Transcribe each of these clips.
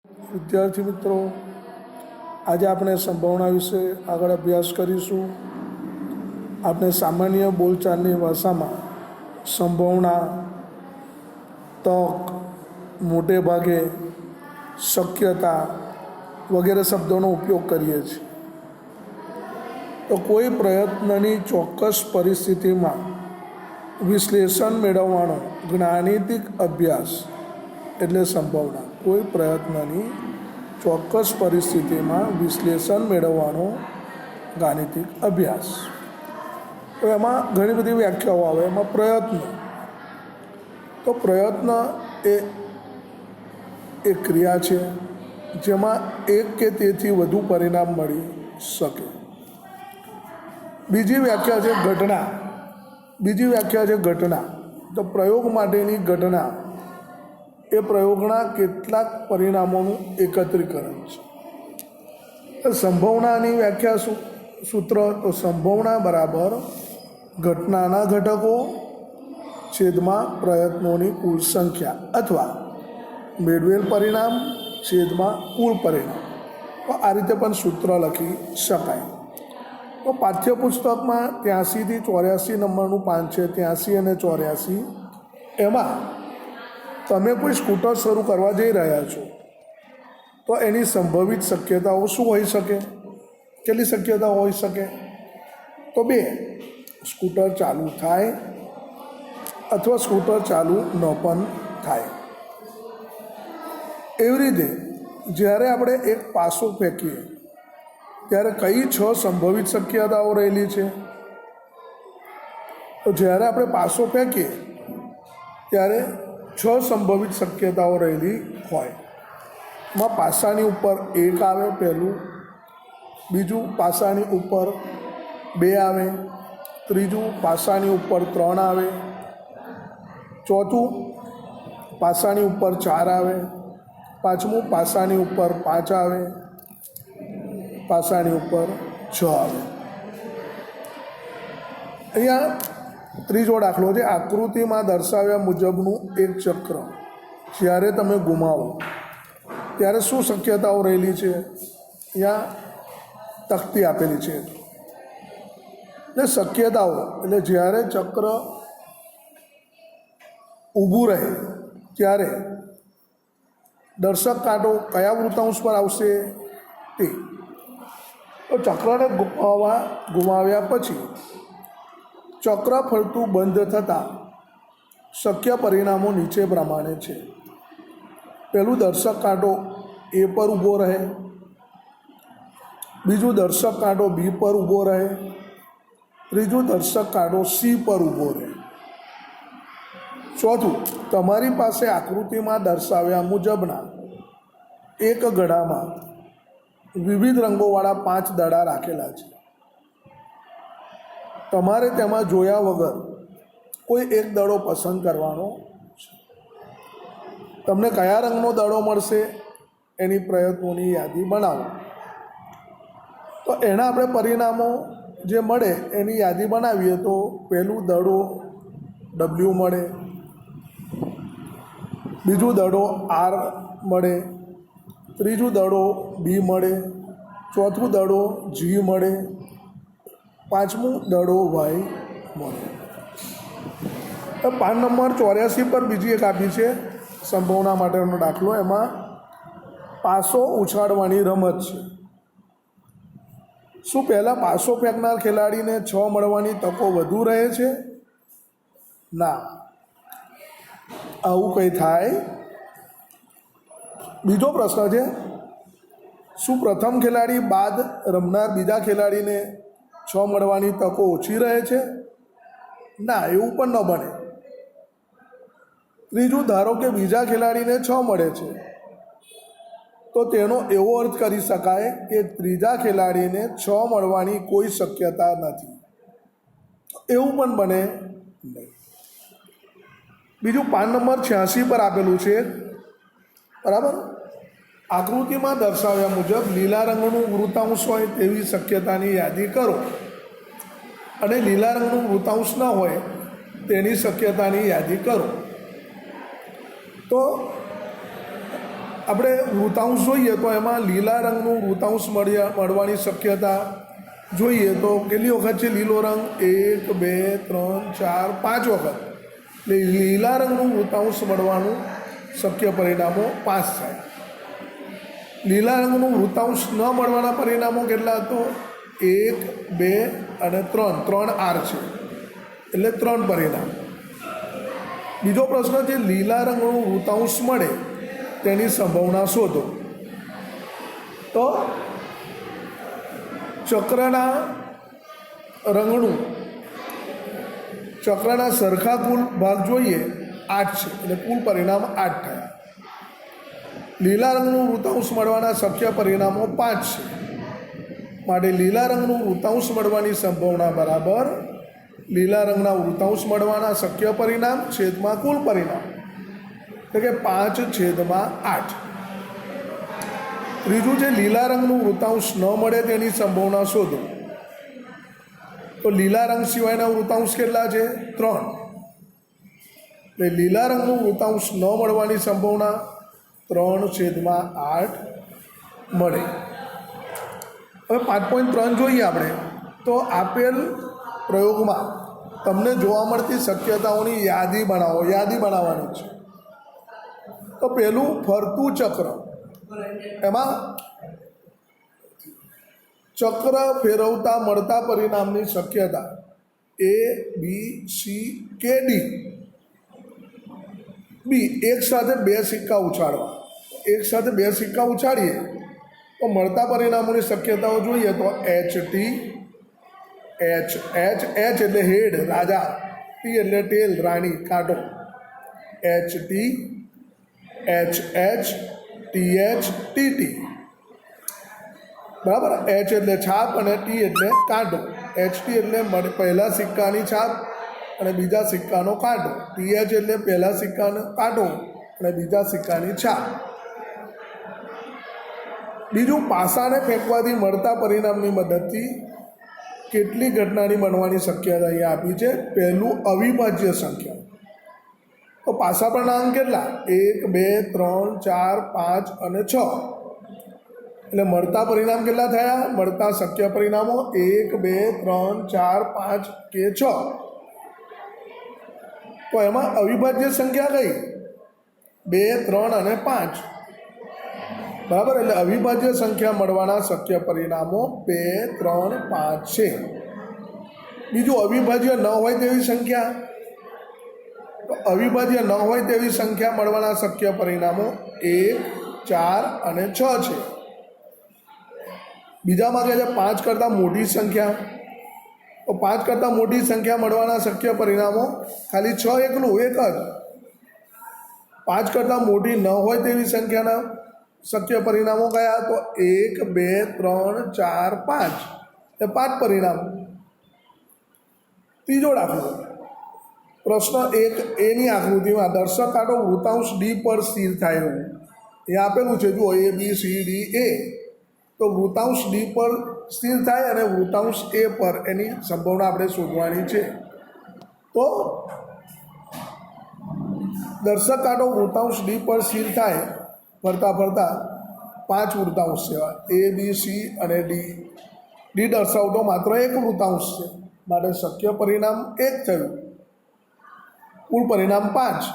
વિદ્યાર્થી મિત્રો, આજે આપણે સંભાવના વિશે આગળ અભ્યાસ કરીશું. આપણે સામાન્ય બોલચાલની ભાષામાં સંભાવના, તક, મોટે ભાગે, શક્યતા વગેરે શબ્દોનો ઉપયોગ કરીએ છીએ. તો કોઈ પ્રયત્નની ચોક્કસ પરિસ્થિતિમાં વિશ્લેષણ મેળવવાનો જ્ઞાનિતિક અભ્યાસ એટલે સંભાવના. કોઈ પ્રયત્નની ચોક્કસ પરિસ્થિતિમાં વિશ્લેષણ મેળવવાનો ગાણિતિક અભ્યાસ. તો એમાં ઘણી બધી વ્યાખ્યાઓ આવે. એમાં પ્રયત્ન, તો પ્રયત્ન એ ક્રિયા છે જેમાં એક કે તેથી વધુ પરિણામ મળી શકે. બીજી વ્યાખ્યા છે ઘટના. તો પ્રયોગ માટેની ઘટના એ પ્રયોગના કેટલાક પરિણામોનું એકત્રીકરણ છે. સંભાવનાની વ્યાખ્યા સૂત્ર, તો સંભાવના બરાબર ઘટનાના ઘટકો છેદમાં પ્રયત્નોની કુલ સંખ્યા અથવા મેળવેલ પરિણામ છેદમાં કુલ પરિણામ. તો આ રીતે પણ સૂત્ર લખી શકાય. તો પાઠ્યપુસ્તકમાં 83 થી 84 નંબરનું પાન છે, 83 અને 84. એમાં તમે કોઈ સ્કૂટર શરૂ કરવા જઈ રહ્યા છો તો એની સંભવિત શક્યતાઓ શું હોઈ શકે? કેટલી શક્યતાઓ હોઈ શકે? તો 2, સ્કૂટર ચાલુ થાય અથવા સ્કૂટર ચાલુ ન પણ થાય. એવી રીતે જ્યારે આપણે એક પાસો ફેંકીએ ત્યારે કઈ 6 સંભવિત શક્યતાઓ રહેલી છે? તો જ્યારે આપણે પાસો ફેંકીએ ત્યારે 6 સંભવિત શક્યતાઓ રહેલી હોય. એમાં પાસાની ઉપર 1 આવે પહેલું, બીજું પાસાની ઉપર 2 આવે, ત્રીજું પાસાની ઉપર 3 આવે, ચોથું પાસાની ઉપર 4 આવે, પાંચમું પાસાની ઉપર 5 આવે, પાસાની ઉપર 6 આવે. અહીંયા ત્રીજો દાખલો છે. આકૃતિમાં દર્શાવ્યા મુજબનું એક ચક્ર જ્યારે તમે ગુમાવો ત્યારે શું શક્યતાઓ રહેલી છે? અહીંયા તકતી આપેલી છે. એટલે શક્યતાઓ એટલે જ્યારે ચક્ર ઊભું રહે ત્યારે દર્શક કાંટો કયા વૃત્તાંશ પર આવશે? તે. તો ચક્રને ગુમાવ્યા પછી ચક્ર ફરતું બંધ થતાં શક્ય પરિણામો નીચે પ્રમાણે છે. પહેલું, દર્શક કાંટો A પર ઊભો રહે. બીજું, દર્શક કાંટો B પર ઊભો રહે. ત્રીજું, દર્શક કાંટો C પર ઊભો રહે. ચોથું, તમારી પાસે આકૃતિમાં દર્શાવ્યા મુજબના એક ગળામાં વિવિધ રંગોવાળા 5 દડા રાખેલા છે. તમારે તેમાં જોયા વગર કોઈ એક દડો પસંદ કરવાનો છે. તમને કયા રંગનો દડો મળશે એની પ્રયત્નોની યાદી બનાવો. તો એના આપણે પરિણામો જે મળે એની યાદી બનાવીએ તો પહેલું દડો W મળે, બીજું દડો R મળે, ત્રીજું દડો B મળે, ચોથું દડો G મળે, પાંચમું દડો Y મળે. પાન નંબર 84 પર બીજી એક આપી છે સંભાવના માટેનો દાખલો. એમાં પાસો ઉછાળવાની રમત છે. શું પહેલાં પાસો ફેંકનાર ખેલાડીને 6 મળવાની તકો વધુ રહે છે? ના, આવું કંઈ થાય. બીજો પ્રશ્ન છે, શું પ્રથમ ખેલાડી બાદ રમનાર બીજા ખેલાડીને 6 મળવાની તકો ઓછી રહે છે? ના, એવું પણ ન બને. ત્રીજું, ધારો કે બીજા ખેલાડીને 6 મળે છે તો તેનો એવો અર્થ કરી શકાય કે ત્રીજા ખેલાડીને 6 મળવાની કોઈ શક્યતા નથી. એવું પણ બને નહીં. બીજું, પાન નંબર 86 પર આપેલું છે. બરાબર, આકૃતિમાં દર્શાવ્યા મુજબ લીલા રંગનું વૃત્તાંશ હોય તેવી શક્યતાની યાદી કરો અને લીલા રંગનું વૃત્તાંશ ન હોય તેની શક્યતાની યાદી કરો. તો આપણે વૃતાંશ જોઈએ તો એમાં લીલા રંગનું વૃતાંશ મળવાની શક્યતા જોઈએ તો કેટલી વખત છે લીલો રંગ? 1 2 3 4 5 વખત. એટલે લીલા રંગનું વૃતાંશ મળવાનું શક્ય પરિણામો 5 થાય. લીલા રંગનું વૃતાંશ ન મળવાના પરિણામો કેટલા? તો 1 2 અને 3. 3 આર છે એટલે 3 પરિણામ. બીજો પ્રશ્ન છે લીલા રંગનું વૃતાંશ મળે તેની સંભાવના શોધો. તો ચક્રના રંગનું ચક્રના સરખા કુલ ભાગ જોઈએ 8 છે એટલે કુલ પરિણામ 8 થયા. લીલા રંગનું વૃતાંશ મળવાના શક્ય પરિણામો 5 છે. માટે લીલા રંગનું વૃતાંશ મળવાની સંભાવના બરાબર લીલા રંગના વૃતાંશ મળવાના શક્ય પરિણામ છેદમાં કુલ પરિણામ, એટલે કે 5/8. ત્રીજું છે લીલા રંગનું વૃતાંશ ન મળે તેની સંભાવના શોધો. તો લીલા રંગ સિવાયના વૃતાંશ કેટલા છે? 3. એટલે લીલા રંગનું વૃતાંશ ન મળવાની સંભાવના 3/8 મળે. હવે 5.3 જોઈએ આપણે. તો આપેલ પ્રયોગમાં તમને જોવા મળતી શક્યતાઓની યાદી બનાવો. યાદી બનાવવાની છે. તો પહેલું ફરતું ચક્ર, એમાં ચક્ર ફેરવતા મળતા પરિણામની શક્યતા A B C કે D. બી એક સાથે 2 સિક્કા ઉછાળવા. એક સાથે 2 સિક્કા ઉછાળીએ તો મળતા પરિણામોની શક્યતાઓ જોઈએ તો HT H એટલે હેડ રાજા, T એટલે ટેલ રાણી કાંટો, HT HH TH TT. બરાબર. H એટલે છાપ અને T એટલે કાંટો. HT એટલે પહેલા સિક્કાની છાપ અને બીજા સિક્કાનો કાંટો. TH એટલે પહેલા સિક્કાનો કાંટો અને બીજા સિક્કાની છાપ. બીજું પાસાને ફેંકવાથી મળતા પરિણામની મદદથી કેટલી ઘટનાની બનવાની શક્યતા અહીંયા આપી છે. પહેલું અવિભાજ્ય સંખ્યા. તો પાસા પરના અંક કેટલા? 1 2 3 4 5 અને 6. એટલે મળતા પરિણામ કેટલા થયા? મળતા શક્ય પરિણામો 1 2 3 4 5 કે 6. તો એમાં અવિભાજ્ય સંખ્યા કઈ? 2 3 અને 5. બરાબર. એટલે અવિભાજ્ય સંખ્યા મળવાના શક્ય પરિણામો 2 3 5 છે. બીજું અવિભાજ્ય ન હોય તેવી સંખ્યા. તો અવિભાજ્ય ન હોય તેવી સંખ્યા મળવાના શક્ય પરિણામો 1 4 અને 6 છે. બીજામાં કહે છે 5 કરતાં મોટી સંખ્યા. તો 5 કરતાં મોટી સંખ્યા મળવાના શક્ય પરિણામો ખાલી 6 એકલું એક જ. 5 કરતાં મોટી ન હોય તેવી સંખ્યાના શક્ય પરિણામો કયા? તો 1 2 3 4 5. એ 5 પરિણામ. ત્રીજો દાખલો, પ્રશ્ન 1 એની આકૃતિમાં દર્શક કાંટો વૃતાંશ D પર સ્થિર થાય એવું એ આપેલું છે. જુઓ A B C D A. તો વૃતાંશ D પર સ્થિર થાય અને વૃતાંશ A પર એની સંભાવના આપણે શોધવાની છે. તો દર્શક કાંટો વૃતાંશ D પર સ્થિર થાય ફરતા ફરતા 5 વૃતાંશ છે A B C અને D. D દર્શાવતો માત્ર એક વૃતાંશ છે માટે શક્ય પરિણામ 1 થયું. કુલ પરિણામ 5.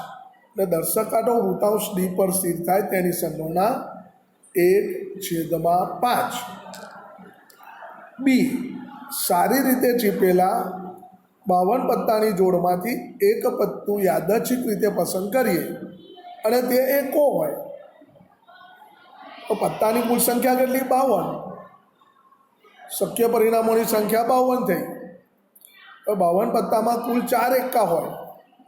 એટલે દર્શક કાંટો વૃતાંશ D પર સ્થિર થાય તેની સંભાવના 1/5. બી સારી રીતે ચીપેલા 52 પત્તાની જોડમાંથી એક પત્તું યાદચ્છિક રીતે પસંદ કરીએ અને તે એકો હોય તો પત્તાની કુલ સંખ્યા કેટલી? 52. શક્ય પરિણામોની સંખ્યા 52 થઈ. તો 52 પત્તામાં કુલ 4 એકા હોય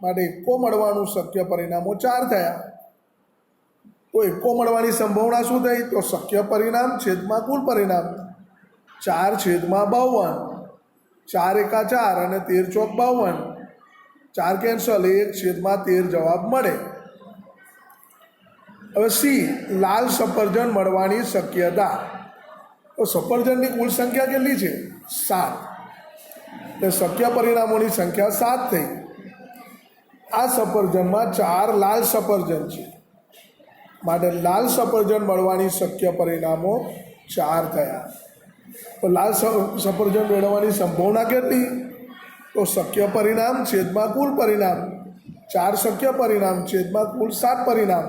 માટે એકો મળવાનું શક્ય પરિણામો 4 થયા. તો એકો મળવાની સંભાવના શું થઈ? તો શક્ય પરિણામ છેદમાં કુલ પરિણામ 4/52. 4 એકા 4 અને 13 ચોક 52. 4 કેન્સલ, 1/13 જવાબ મળે. હવે સી લાલ સફરજન મળવાની શક્યતા. તો સફરજનની કુલ સંખ્યા કેટલી છે? 7. એટલે શક્ય પરિણામોની સંખ્યા 7 થઈ. આ સફરજનમાં 4 લાલ સફરજન છે માટે લાલ સફરજન મળવાની શક્ય પરિણામો 4 થયા. તો લાલ સફરજન મેળવવાની સંભાવના કેટલી? તો શક્ય પરિણામ છેદમાં કુલ પરિણામ, 4 શક્ય પરિણામ છેદમાં કુલ 7 પરિણામ,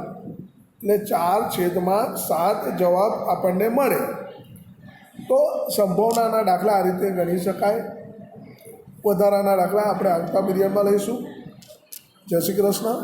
એટલે 4/7 જવાબ આપણને મળે. તો સંભાવનાના દાખલા આ રીતે ગણી શકાય. વધારાના દાખલા આપણે આવતા પીરિયડમાં લઈશું. જય શ્રી કૃષ્ણ.